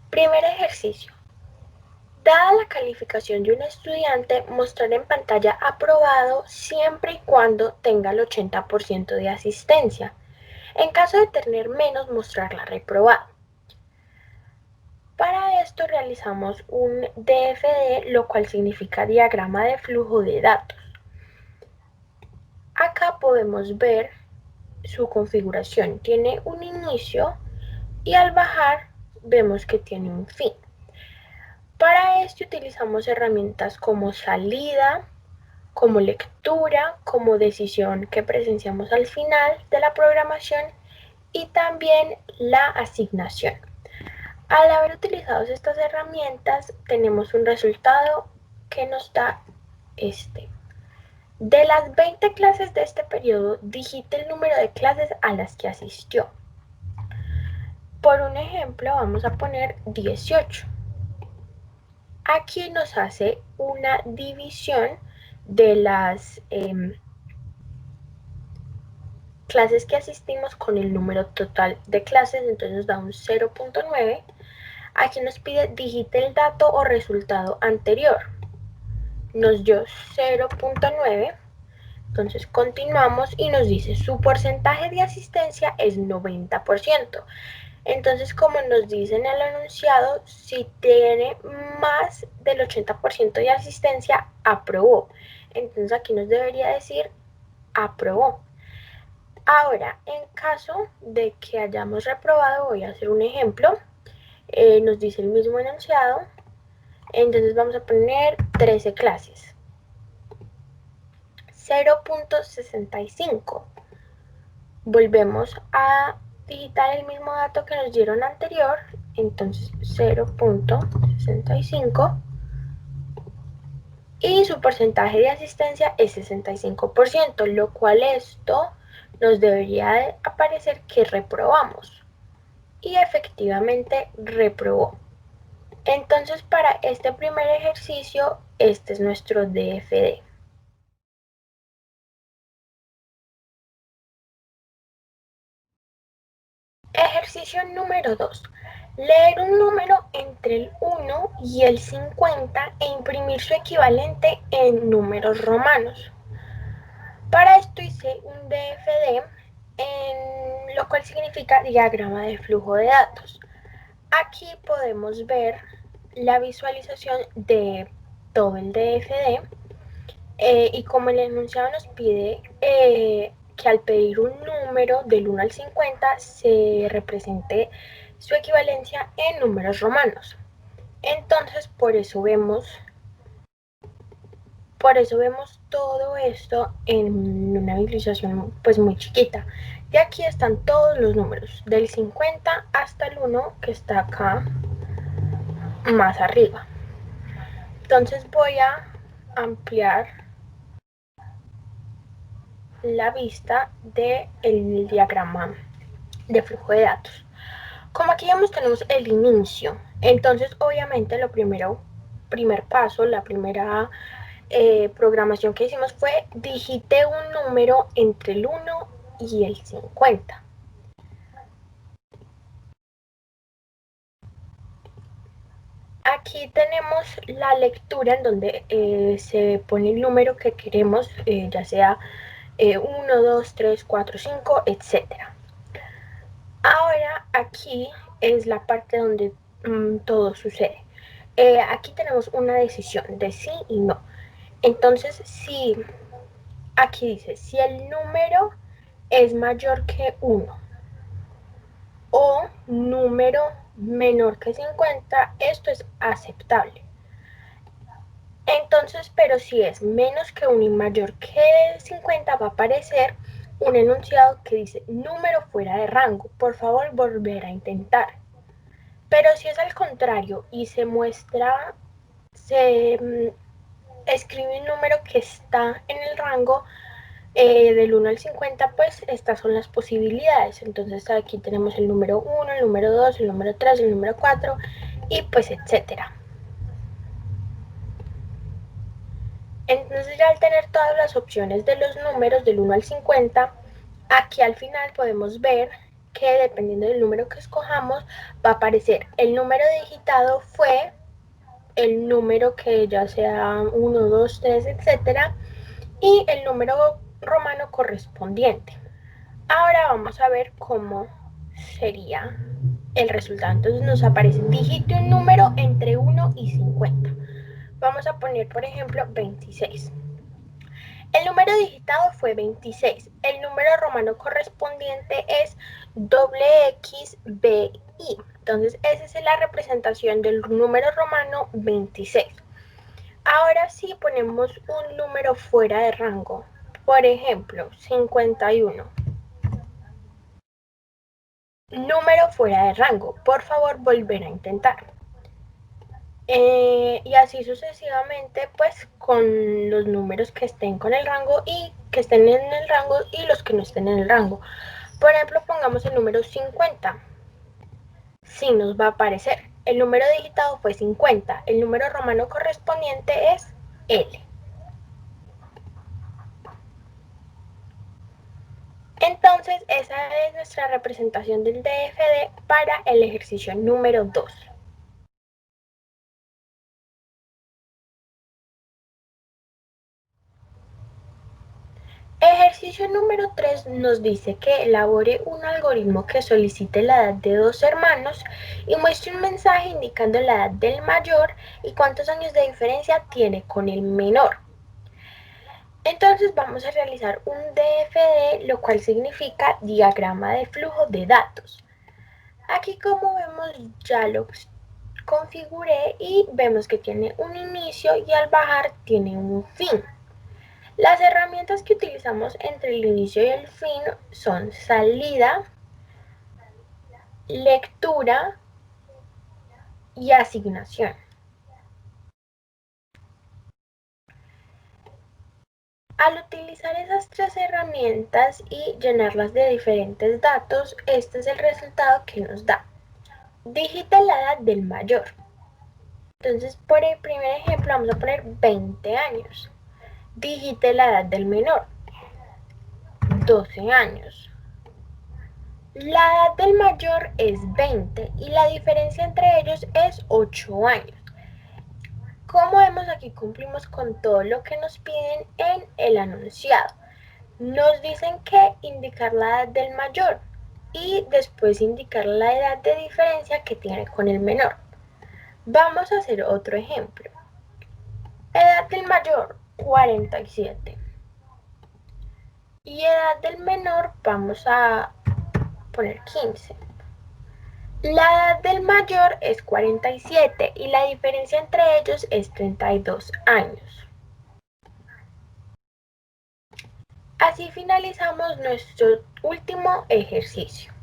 Primer ejercicio. Dada la calificación de un estudiante, mostrar en pantalla aprobado siempre y cuando tenga el 80% de asistencia. En caso de tener menos, mostrarla reprobado. Para esto realizamos un DFD, lo cual significa diagrama de flujo de datos. Acá podemos ver su configuración. Tiene un inicio y al bajar vemos que tiene un fin. Para esto utilizamos herramientas como salida, como lectura, como decisión que presenciamos al final de la programación y también la asignación. Al haber utilizado estas herramientas tenemos un resultado que nos da este. De las 20 clases de este periodo, digite el número de clases a las que asistió. Por un ejemplo, vamos a poner 18. Aquí nos hace una división de las clases que asistimos con el número total de clases, entonces nos da un 0.9. Aquí nos pide digite el dato o resultado anterior. Nos dio 0.9. Entonces continuamos y nos dice su porcentaje de asistencia es 90%. Entonces, como nos dice en el enunciado, si tiene más del 80% de asistencia, aprobó. Entonces aquí nos debería decir aprobó. Ahora, en caso de que hayamos reprobado, voy a hacer un ejemplo. Nos dice el mismo enunciado. Entonces vamos a poner 13 clases. 0.65. Volvemos a digitar el mismo dato que nos dieron anterior, entonces 0.65 y su porcentaje de asistencia es 65%, lo cual esto nos debería aparecer que reprobamos y efectivamente reprobó. Entonces para este primer ejercicio este es nuestro DFD. Ejercicio número 2. Leer un número entre el 1 y el 50 e imprimir su equivalente en números romanos. Para esto hice un DFD, lo cual significa diagrama de flujo de datos. Aquí podemos ver la visualización de todo el DFD y como el enunciado nos pide que al pedir un número del 1 al 50 se represente su equivalencia en números romanos. Entonces por eso vemos todo esto en una visualización pues muy chiquita. Y aquí están todos los números, del 50 hasta el 1 que está acá más arriba. Entonces voy a ampliar la vista del diagrama de flujo de datos. Como aquí vemos tenemos el inicio, entonces obviamente primer paso, la primera programación que hicimos fue digite un número entre el 1 y el 50. Aquí tenemos la lectura en donde se pone el número que queremos, ya sea 1, 2, 3, 4, 5, etc. Ahora aquí es la parte donde todo sucede. Aquí tenemos una decisión de sí y no. Entonces, si aquí dice, si el número es mayor que 1 o número menor que 50, esto es aceptable. Entonces, pero si es menos que 1 y mayor que 50, va a aparecer un enunciado que dice número fuera de rango, por favor volver a intentar. Pero si es al contrario y se escribe un número que está en el rango del 1 al 50, pues estas son las posibilidades. Entonces aquí tenemos el número 1, el número 2, el número 3, el número 4 y pues etcétera. Entonces ya al tener todas las opciones de los números del 1 al 50, aquí al final podemos ver que dependiendo del número que escojamos va a aparecer el número digitado fue el número que ya sea 1, 2, 3, etcétera, y el número romano correspondiente. Ahora vamos a ver cómo sería el resultado. Entonces nos aparece digite un número entre 1 y 50. Vamos a poner, por ejemplo, 26. El número digitado fue 26. El número romano correspondiente es XBI. Entonces, esa es la representación del número romano 26. Ahora sí ponemos un número fuera de rango. Por ejemplo, 51. Número fuera de rango. Por favor, volver a intentar. Y así sucesivamente, pues con los números que estén con el rango y que estén en el rango y los que no estén en el rango. Por ejemplo, pongamos el número 50. Sí nos va a aparecer. El número digitado fue 50. El número romano correspondiente es L. Entonces, esa es nuestra representación del DFD para el ejercicio número 2. Ejercicio número 3 nos dice que elabore un algoritmo que solicite la edad de dos hermanos y muestre un mensaje indicando la edad del mayor y cuántos años de diferencia tiene con el menor. Entonces vamos a realizar un DFD, lo cual significa diagrama de flujo de datos. Aquí, como vemos, ya lo configuré y vemos que tiene un inicio y al bajar tiene un fin. Las herramientas que utilizamos entre el inicio y el fin son salida, lectura y asignación. Al utilizar esas tres herramientas y llenarlas de diferentes datos, este es el resultado que nos da. Digita la edad del mayor. Entonces, por el primer ejemplo vamos a poner 20 años. Digite la edad del menor. 12 años. La edad del mayor es 20 y la diferencia entre ellos es 8 años. Como vemos, aquí cumplimos con todo lo que nos piden en el enunciado. Nos dicen que indicar la edad del mayor y después indicar la edad de diferencia que tiene con el menor. Vamos a hacer otro ejemplo. Edad del mayor, 47. Y edad del menor vamos a poner 15. La edad del mayor es 47 y la diferencia entre ellos es 32 años. Así finalizamos nuestro último ejercicio.